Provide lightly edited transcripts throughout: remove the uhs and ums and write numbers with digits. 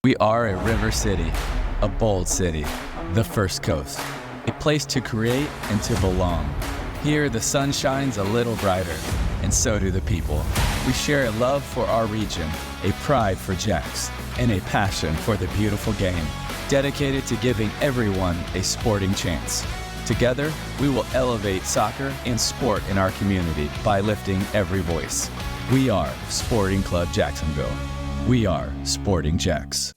We are a river city, a bold city, the First Coast, a place to create and to belong. Here, the sun shines a little brighter, and so do the people. We share a love for our region, a pride for Jacks, and a passion for the beautiful game, dedicated to giving everyone a sporting chance. Together, we will elevate soccer and sport in our community by lifting every voice. We are Sporting Club Jacksonville. We are Sporting Jacks.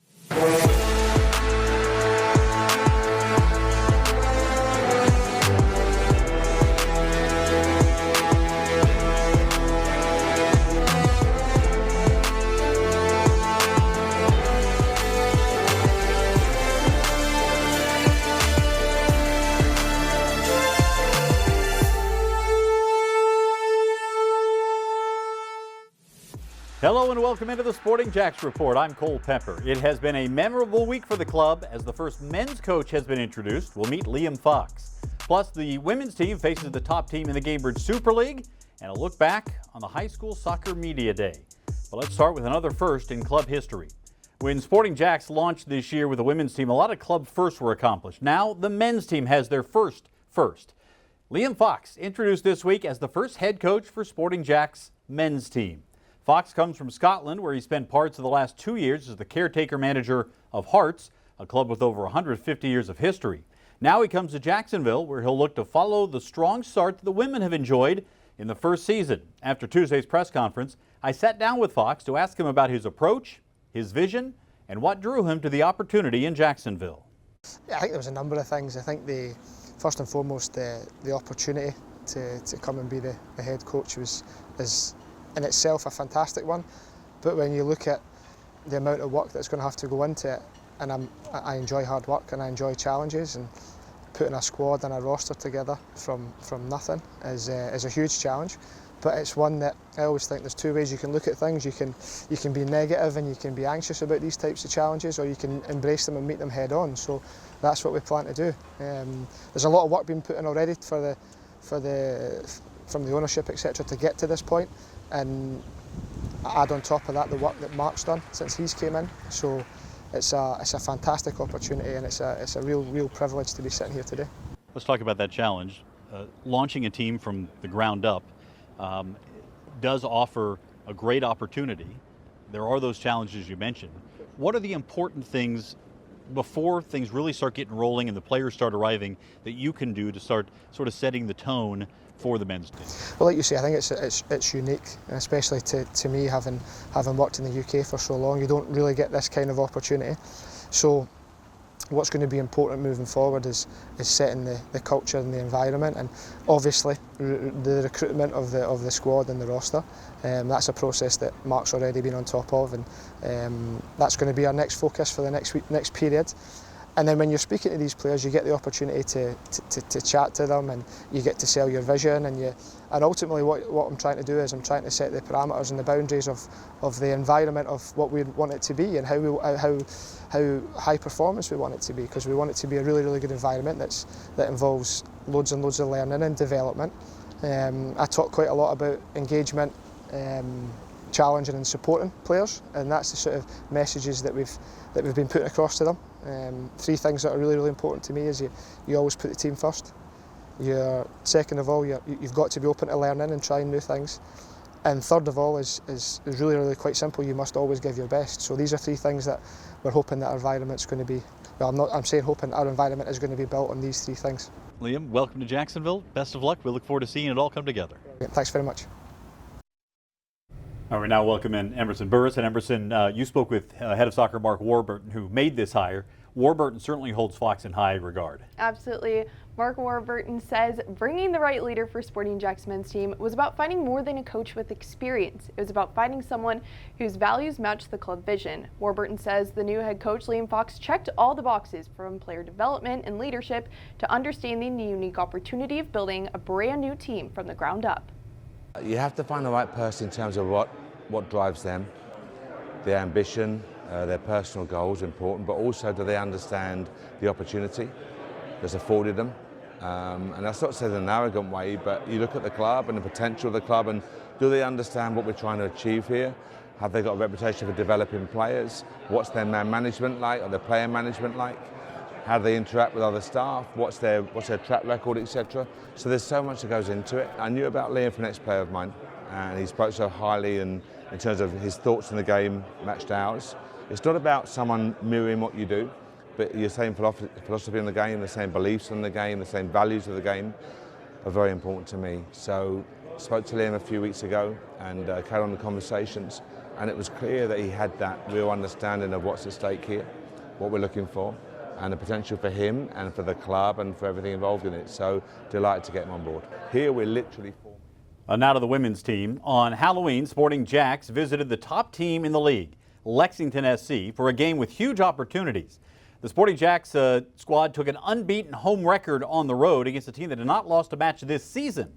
Hello and welcome into the Sporting Jacks Report. I'm Cole Pepper. It has been a memorable week for the club as the first men's coach has been introduced. We'll meet Liam Fox. Plus, the women's team faces the top team in the Gainbridge Super League and a look back on the high school soccer media day. But let's start with another first in club history. When Sporting Jacks launched this year with the women's team, a lot of club firsts were accomplished. Now the men's team has their first. Liam Fox introduced this week as the first head coach for Sporting Jacks men's team. Fox comes from Scotland, where he spent parts of the last 2 years as the caretaker manager of Hearts, a club with over 150 years of history. Now he comes to Jacksonville, where he'll look to follow the strong start that the women have enjoyed in the first season. After Tuesday's press conference, I sat down with Fox to ask him about his approach, his vision, and what drew him to the opportunity in Jacksonville. Yeah, I think there was a number of things. I think first and foremost, the opportunity to come and be the head coach is in itself a fantastic one, but when you look at the amount of work that's going to have to go into it, and I enjoy hard work and I enjoy challenges, and putting a squad and a roster together from nothing is a huge challenge, but it's one that I always think there's two ways you can look at things. You can be negative and you can be anxious about these types of challenges, or you can embrace them and meet them head on. So that's what we plan to do. There's a lot of work being put in already from the ownership, etc., to get to this point. And add on top of that the work that Mark's done since he's came in. So it's a fantastic opportunity, and it's a real privilege to be sitting here today. Let's talk about that challenge. Launching a team from the ground up does offer a great opportunity. There are those challenges you mentioned. What are the important things before things really start getting rolling and the players start arriving that you can do to start sort of setting the tone for the men's team? Well, like you say, I think it's unique, and especially to me, having worked in the UK for so long, you don't really get this kind of opportunity. So what's going to be important moving forward is setting the culture and the environment, and obviously the recruitment of the squad and the roster. That's a process that Mark's already been on top of, and that's going to be our next focus for the next period. And then when you're speaking to these players, you get the opportunity to chat to them, and you get to sell your vision, and ultimately what I'm trying to do is I'm trying to set the parameters and the boundaries of the environment of what we want it to be, and how high performance we want it to be, because we want it to be a really good environment that involves loads and loads of learning and development. I talk quite a lot about engagement, challenging and supporting players, and that's the sort of messages that we've been putting across to them. Three things that are really important to me is you always put the team first. Second of all, you've got to be open to learning and trying new things. And third of all is really quite simple. You must always give your best. So these are three things that we're hoping that our environment's going to be. Well, I'm saying hoping our environment is going to be built on these three things. Liam, welcome to Jacksonville. Best of luck. We look forward to seeing it all come together. Thanks very much. All right, now welcome in Emerson Burris. And Emerson, you spoke with head of soccer Mark Warburton, who made this hire. Warburton certainly holds Fox in high regard. Absolutely. Mark Warburton says bringing the right leader for Sporting Jacks men's team was about finding more than a coach with experience. It was about finding someone whose values match the club vision. Warburton says the new head coach, Liam Fox, checked all the boxes from player development and leadership to understanding the unique opportunity of building a brand new team from the ground up. You have to find the right person in terms of what drives them, their ambition, their personal goals are important, but also do they understand the opportunity that's afforded them. And that's not said in an arrogant way, but you look at the club and the potential of the club, and do they understand what we're trying to achieve here? Have they got a reputation for developing players? What's their man management like, or their player management like? How do they interact with other staff? What's their track record, etc. So there's so much that goes into it. I knew about Liam from an ex-player of mine, and he spoke so highly in terms of his thoughts on the game matched ours. It's not about someone mirroring what you do, but your same philosophy on the game, the same beliefs on the game, the same values of the game are very important to me. So I spoke to Liam a few weeks ago and carried on the conversations, and it was clear that he had that real understanding of what's at stake here, what we're looking for, and the potential for him and for the club and for everything involved in it. So delighted to get him on board. Here we're literally forming. Now to the women's team. On Halloween, Sporting Jacks visited the top team in the league, Lexington SC, for a game with huge opportunities. The Sporting Jacks squad took an unbeaten home record on the road against a team that had not lost a match this season.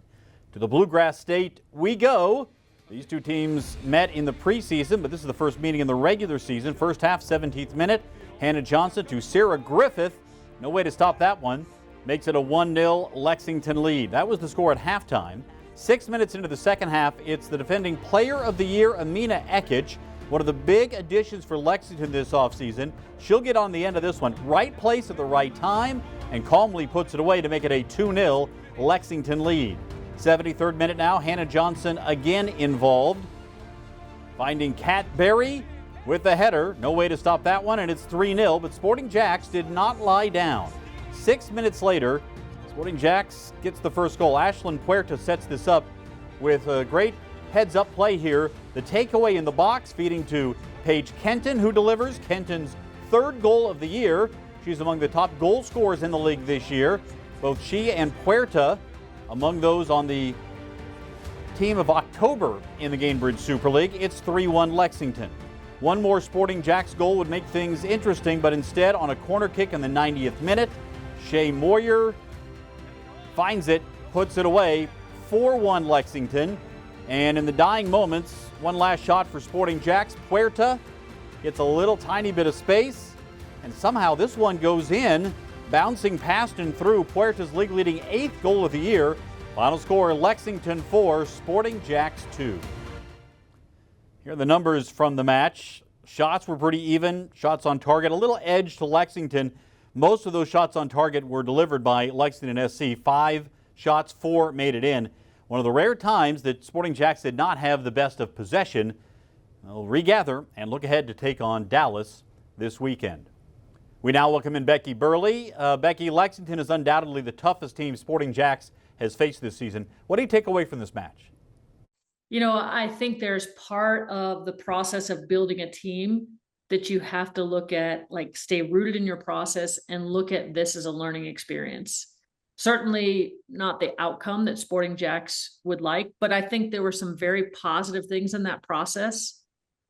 To the Bluegrass State we go. These two teams met in the preseason, but this is the first meeting in the regular season. First half, 17th minute. Hannah Johnson to Sarah Griffith. No way to stop that one. Makes it a 1-0 Lexington lead. That was the score at halftime. 6 minutes into the second half, it's the defending Player of the Year, Amina Ekic. One of the big additions for Lexington this offseason. She'll get on the end of this one. Right place at the right time, and calmly puts it away to make it a 2-0 Lexington lead. 73rd minute now, Hannah Johnson again involved. Finding Kat Berry with the header. No way to stop that one, and it's 3-0, but Sporting Jacks did not lie down. 6 minutes later, Sporting Jacks gets the first goal. Ashlyn Puerta sets this up with a great heads-up play here. The takeaway in the box, feeding to Paige Kenton, who delivers. Kenton's third goal of the year. She's among the top goal scorers in the league this year. Both she and Puerta among those on the team of October in the Gainbridge Super League. It's 3-1 Lexington. One more Sporting Jacks goal would make things interesting, but instead on a corner kick in the 90th minute, Shay Moyer finds it, puts it away. 4-1 Lexington. And in the dying moments, one last shot for Sporting Jacks. Puerta gets a little tiny bit of space, and somehow this one goes in, bouncing past and through. Puerta's league-leading 8th goal of the year. Final score, Lexington 4, Sporting Jacks 2. Here are the numbers from the match. Shots were pretty even. Shots on target, a little edge to Lexington. Most of those shots on target were delivered by Lexington SC. 5 shots, 4 made it in. One of the rare times that Sporting Jacks did not have the best of possession. They'll regather and look ahead to take on Dallas this weekend. We now welcome in Becky Burley. Becky, Lexington is undoubtedly the toughest team Sporting Jacks has faced this season. What do you take away from this match? You know, I think there's part of the process of building a team that you have to look at, like stay rooted in your process and look at this as a learning experience. Certainly not the outcome that Sporting Jacks would like, but I think there were some very positive things in that process.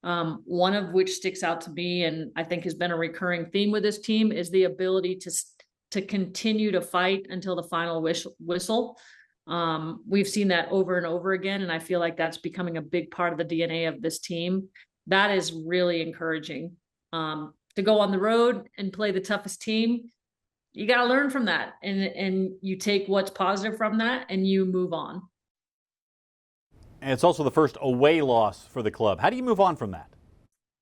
One of which sticks out to me, and I think has been a recurring theme with this team, is the ability to continue to fight until the final whistle. We've seen that over and over again, and I feel like that's becoming a big part of the DNA of this team. That is really encouraging. To go on the road and play the toughest team, you got to learn from that, and you take what's positive from that and you move on. And it's also the first away loss for the club. How do you move on from that?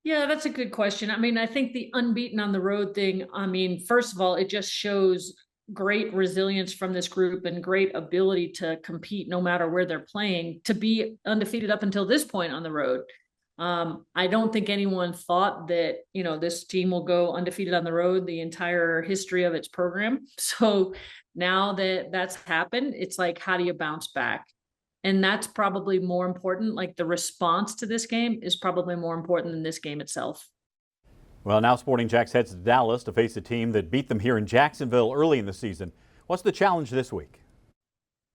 Yeah, that's a good question. I mean, I think the unbeaten on the road thing, I mean, first of all, it just shows great resilience from this group and great ability to compete no matter where they're playing, to be undefeated up until this point on the road. I don't think anyone thought that, you know, this team will go undefeated on the road the entire history of its program. So now that that's happened, it's like, how do you bounce back? And that's probably more important. Like, the response to this game is probably more important than this game itself. Well, now Sporting Jacks heads to Dallas to face a team that beat them here in Jacksonville early in the season. What's the challenge this week?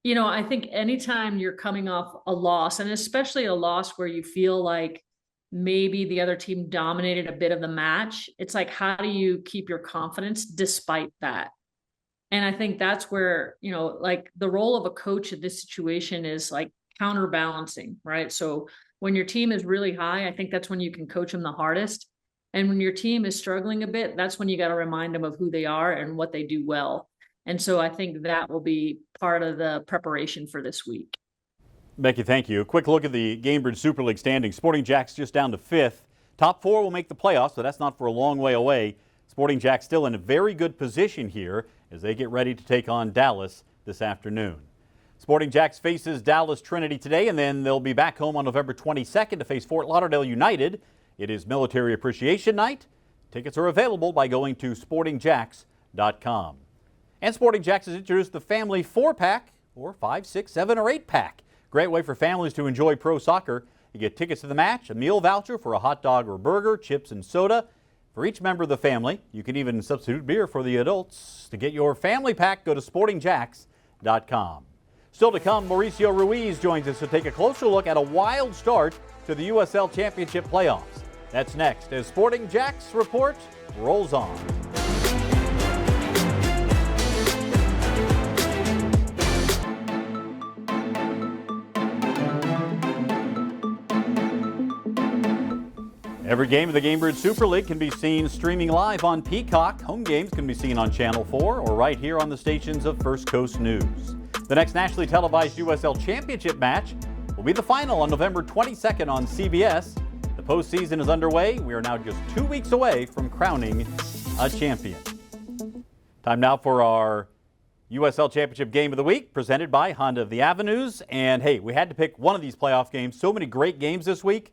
You know, I think anytime you're coming off a loss, and especially a loss where you feel like maybe the other team dominated a bit of the match, it's like, how do you keep your confidence despite that? And I think that's where, you know, like the role of a coach in this situation is like counterbalancing, right? So when your team is really high, I think that's when you can coach them the hardest. And when your team is struggling a bit, that's when you got to remind them of who they are and what they do well. And so I think that will be part of the preparation for this week. Becky, thank you. A quick look at the Gainbridge Super League standings. Sporting Jacks just down to 5th. Top 4 will make the playoffs, so that's not for a long way away. Sporting Jacks still in a very good position here as they get ready to take on Dallas this afternoon. Sporting Jacks faces Dallas Trinity today, and then they'll be back home on November 22nd to face Fort Lauderdale United. It is Military Appreciation Night. Tickets are available by going to sportingjacks.com. And Sporting Jacks has introduced the family 4-pack or 5, 6, 7, or 8-pack. Great way for families to enjoy pro soccer. You get tickets to the match, a meal voucher for a hot dog or burger, chips and soda for each member of the family. You can even substitute beer for the adults. To get your family pack, go to sportingjacks.com. Still to come, Mauricio Ruiz joins us to take a closer look at a wild start to the USL Championship playoffs. That's next as Sporting Jacks Report rolls on. Every game of the Gainbridge Super League can be seen streaming live on Peacock. Home games can be seen on Channel 4 or right here on the stations of First Coast News. The next nationally televised USL Championship match will be the final on November 22nd on CBS. The postseason is underway. We are now just 2 weeks away from crowning a champion. Time now for our USL Championship Game of the Week, presented by Honda of the Avenues. And hey, we had to pick one of these playoff games. So many great games this week.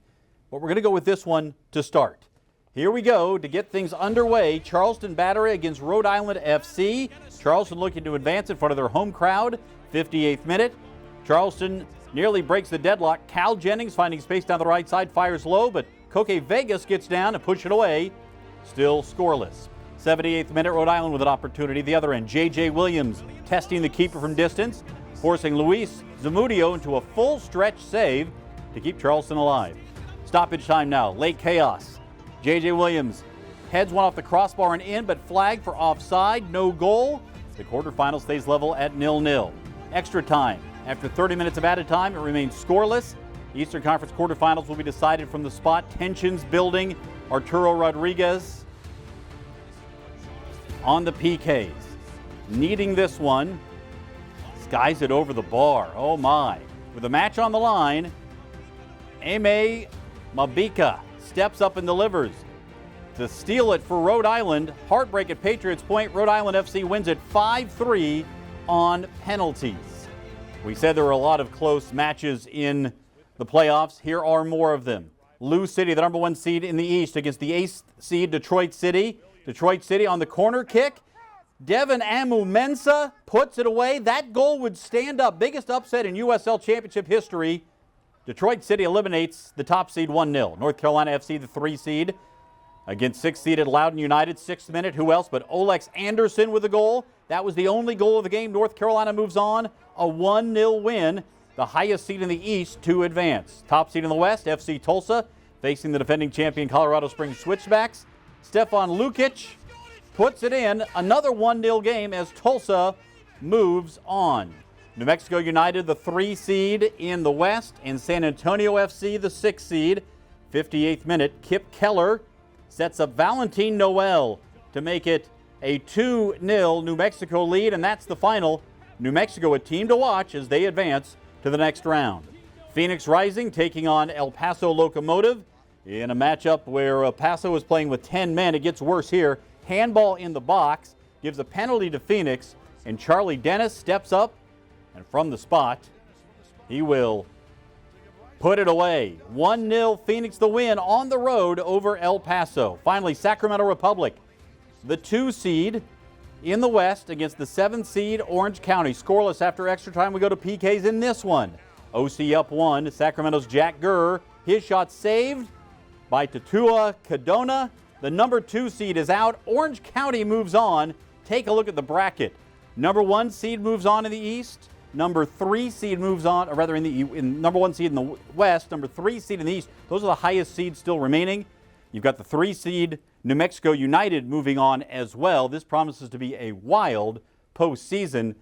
But we're going to go with this one to start. Here we go to get things underway. Charleston Battery against Rhode Island FC. Charleston looking to advance in front of their home crowd. 58th minute. Charleston nearly breaks the deadlock. Cal Jennings finding space down the right side, fires low, but Koke Vegas gets down and pushes it away. Still scoreless. 78th minute, Rhode Island with an opportunity. The other end, J.J. Williams testing the keeper from distance, forcing Luis Zamudio into a full stretch save to keep Charleston alive. Stoppage time now, late chaos. J.J. Williams heads one off the crossbar and in, but flagged for offside, no goal. The quarterfinal stays level at 0-0. Extra time. After 30 minutes of added time, it remains scoreless. Eastern Conference quarterfinals will be decided from the spot. Tensions building. Arturo Rodriguez on the PKs. Needing this one. Skies it over the bar. Oh my. With a match on the line, Aimee Mabika steps up and delivers to steal it for Rhode Island. Heartbreak at Patriots Point. Rhode Island FC wins it 5-3 on penalties. We said there were a lot of close matches in the playoffs. Here are more of them. Lou City, the number 1 seed in the East, against the 8th seed Detroit City. Detroit City on the corner kick. Devin Amu-Mensah puts it away. That goal would stand up. Biggest upset in USL Championship history. Detroit City eliminates the top seed 1-0. North Carolina FC, the 3 seed, against 6th seeded Loudoun United. 6th minute, who else but Olex Anderson with a goal. That was the only goal of the game. North Carolina moves on. A 1-0 win. The highest seed in the East to advance. Top seed in the West, FC Tulsa, facing the defending champion Colorado Springs Switchbacks. Stefan Lukic puts it in. Another 1-0 game as Tulsa moves on. New Mexico United, the 3 seed in the West, and San Antonio FC, the 6 seed. 58th minute, Kip Keller sets up Valentin Noel to make it a 2-0 New Mexico lead, and that's the final. New Mexico, a team to watch as they advance to the next round. Phoenix Rising taking on El Paso Locomotive in a matchup where El Paso is playing with 10 men. It gets worse here. Handball in the box gives a penalty to Phoenix, and Charlie Dennis steps up, and from the spot, he will put it away. 1-0 Phoenix the win on the road over El Paso. Finally, Sacramento Republic, the 2 seed in the West against the 7th seed Orange County. Scoreless after extra time. We go to PKs in this one. OC up 1. Sacramento's Jack Gurr. His shot saved by Tatua Cadona. The number 2 seed is out. Orange County moves on. Take a look at the bracket. Number 1 seed moves on in the East. Number 3 seed moves on, or rather in number 1 seed in the West, number 3 seed in the East. Those are the highest seeds still remaining. You've got the 3 seed New Mexico United moving on as well. This promises to be a wild postseason.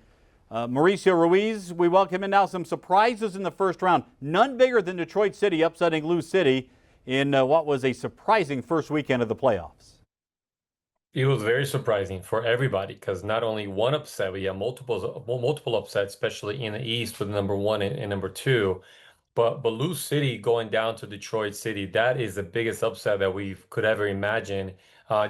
Mauricio Ruiz, we welcome in now. Some surprises in the first round. None bigger than Detroit City upsetting Lou City in what was a surprising first weekend of the playoffs. It was very surprising for everybody because not only one upset, we had multiple upsets, especially in the East with number one and number two. But Lou City going down to Detroit City, that is the biggest upset that we could ever imagine,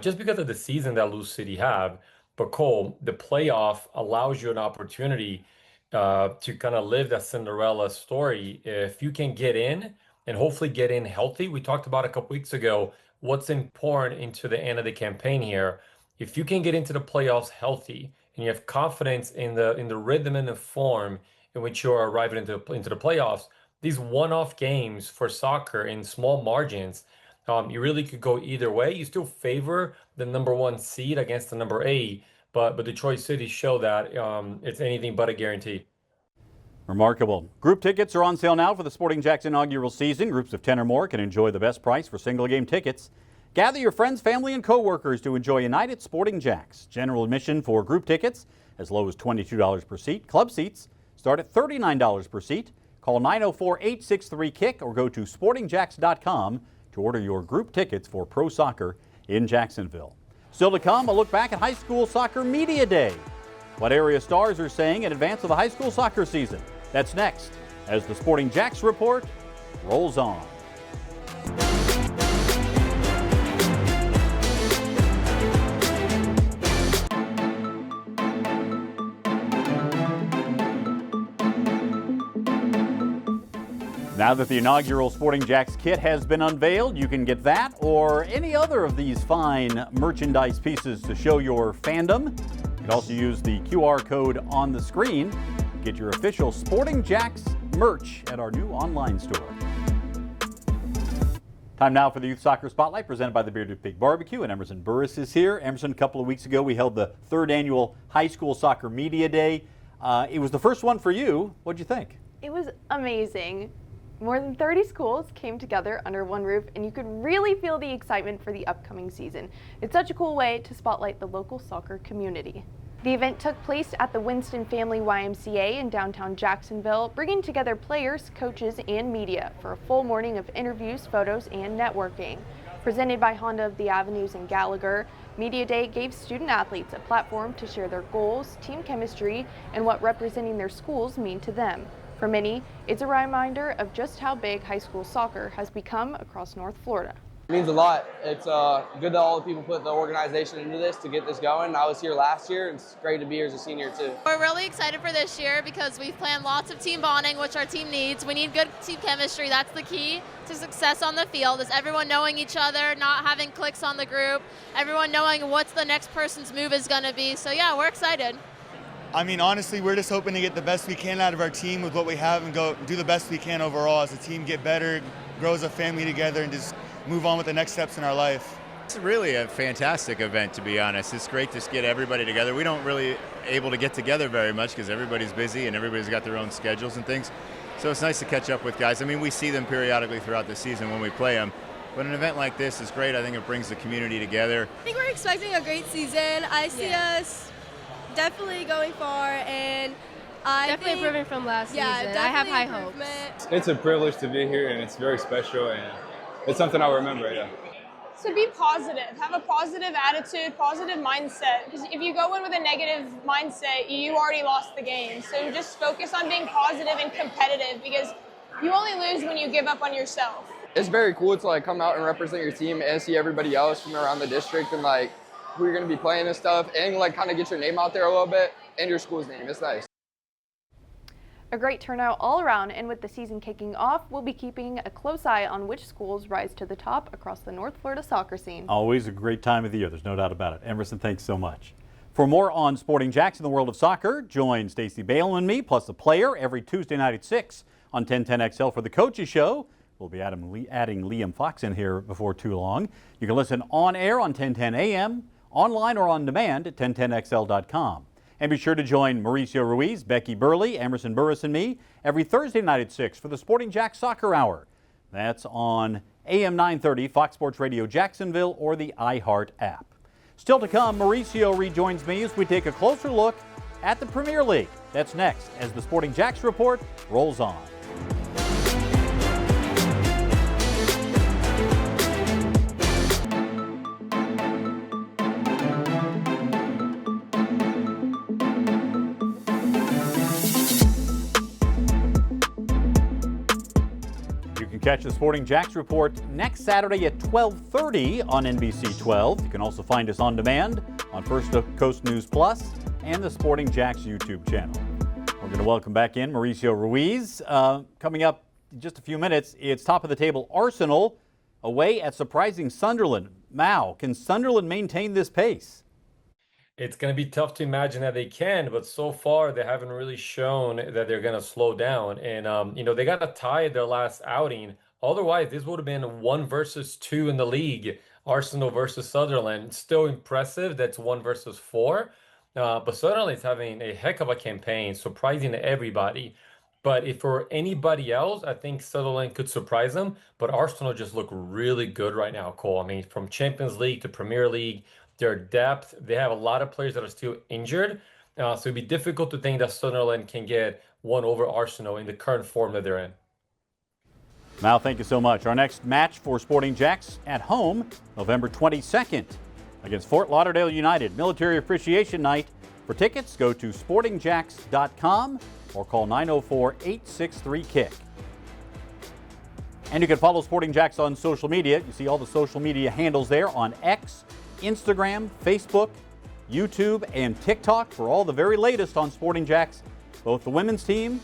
just because of the season that Lou City have. But Cole, the playoff allows you an opportunity to kind of live that Cinderella story. If you can get in and hopefully get in healthy, we talked about a couple weeks ago what's important into the end of the campaign here. If you can get into the playoffs healthy and you have confidence in the rhythm and the form in which you are arriving into the playoffs, these one-off games for soccer in small margins, you really could go either way. You still favor the number one seed against the number 8, but Detroit City show that it's anything but a guarantee. Remarkable. Group tickets are on sale now for the Sporting Jacks inaugural season. Groups of 10 or more can enjoy the best price for single game tickets. Gather your friends, family, and co-workers to enjoy United Sporting Jacks. General admission for group tickets as low as $22 per seat. Club seats start at $39 per seat. Call 904-863-KICK or go to sportingjacks.com to order your group tickets for pro soccer in Jacksonville. Still to come, a look back at high school soccer media day. What area stars are saying in advance of the high school soccer season. That's next as the Sporting Jacks report rolls on. Now that the inaugural Sporting Jacks kit has been unveiled, you can get that or any other of these fine merchandise pieces to show your fandom. You can also use the QR code on the screen. Get your official Sporting Jacks merch at our new online store. Time now for the Youth Soccer Spotlight presented by the Bearded Pig Barbecue, and Emerson Burris is here. Emerson, a couple of weeks ago we held the 3rd annual High School Soccer Media Day. It was the first one for you. What'd you think? It was amazing. More than 30 schools came together under one roof, and you could really feel the excitement for the upcoming season. It's such a cool way to spotlight the local soccer community. The event took place at the Winston Family YMCA in downtown Jacksonville, bringing together players, coaches, and media for a full morning of interviews, photos, and networking. Presented by Honda of the Avenues in Gallagher, Media Day gave student athletes a platform to share their goals, team chemistry, and what representing their schools mean to them. For many, it's a reminder of just how big high school soccer has become across North Florida. It means a lot. It's good that all the people put the organization into this to get this going. I was here last year, and it's great to be here as a senior too. We're really excited for this year because we've planned lots of team bonding, which our team needs. We need good team chemistry. That's the key to success on the field, is everyone knowing each other, not having cliques on the group, everyone knowing what's the next person's move is going to be. So yeah, we're excited. I mean, honestly, we're just hoping to get the best we can out of our team with what we have and go do the best we can overall as a team, get better, grow as a family together, and just move on with the next steps in our life. It's really a fantastic event, to be honest. It's great to get everybody together. We don't really able to get together very much because everybody's busy and everybody's got their own schedules and things. So it's nice to catch up with guys. I mean, we see them periodically throughout the season when we play them. But an event like this is great. I think it brings the community together. I think we're expecting a great season. I see us definitely going far, and definitely improving from last season. I have high hopes. It's a privilege to be here, and it's very special, and it's something I'll remember, yeah. So be positive, have a positive attitude, positive mindset, because if you go in with a negative mindset, you already lost the game. So just focus on being positive and competitive, because you only lose when you give up on yourself. It's very cool to come out and represent your team and see everybody else from around the district and who you're going to be playing and stuff, and kind of get your name out there a little bit and your school's name. It's nice. A great turnout all around, and with the season kicking off, we'll be keeping a close eye on which schools rise to the top across the North Florida soccer scene. Always a great time of the year. There's no doubt about it. Emerson, thanks so much. For more on Sporting Jacks in the world of soccer, join Stacey Bale and me, plus a player, every Tuesday night at 6 on 1010XL for the Coaches Show. We'll be adding Liam Fox in here before too long. You can listen on air on 1010 AM, online or on demand at 1010XL.com. And be sure to join Mauricio Ruiz, Becky Burley, Emerson Burris, and me every Thursday night at 6 for the Sporting Jacks Soccer Hour. That's on AM 930, Fox Sports Radio Jacksonville, or the iHeart app. Still to come, Mauricio rejoins me as we take a closer look at the Premier League. That's next as the Sporting Jacks report rolls on. catch the Sporting Jacks Report next Saturday at 12:30 on NBC 12. You can also find us on demand on First Coast News Plus and the Sporting Jacks YouTube channel. We're going to welcome back in Mauricio Ruiz. Coming up in just a few minutes, it's top of the table Arsenal away at surprising Sunderland. Mao, can Sunderland maintain this pace? It's going to be tough to imagine that they can, but so far they haven't really shown that they're going to slow down. And, they got a tie at their last outing. Otherwise, this would have been 1 versus 2 in the league. Arsenal versus Sunderland. Still impressive. That's 1 versus 4. But Sunderland is having a heck of a campaign, surprising everybody. But if for anybody else, I think Sunderland could surprise them. But Arsenal just look really good right now, Cole. I mean, from Champions League to Premier League, their depth, they have a lot of players that are still injured. So it'd be difficult to think that Sunderland can get one over Arsenal in the current form that they're in. Mal, thank you so much. Our next match for Sporting Jacks at home, November 22nd against Fort Lauderdale United. Military Appreciation Night. For tickets, go to sportingjacks.com or call 904-863-KICK. And you can follow Sporting Jacks on social media. You see all the social media handles there on X, Instagram, Facebook, YouTube, and TikTok for all the very latest on Sporting Jacks, both the women's team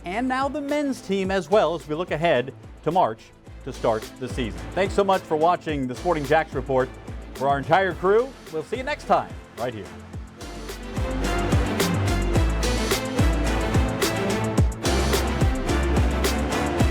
and now the men's team as well, as we look ahead to March to start the season. Thanks so much for watching the Sporting Jacks Report. For our entire crew, we'll see you next time right here.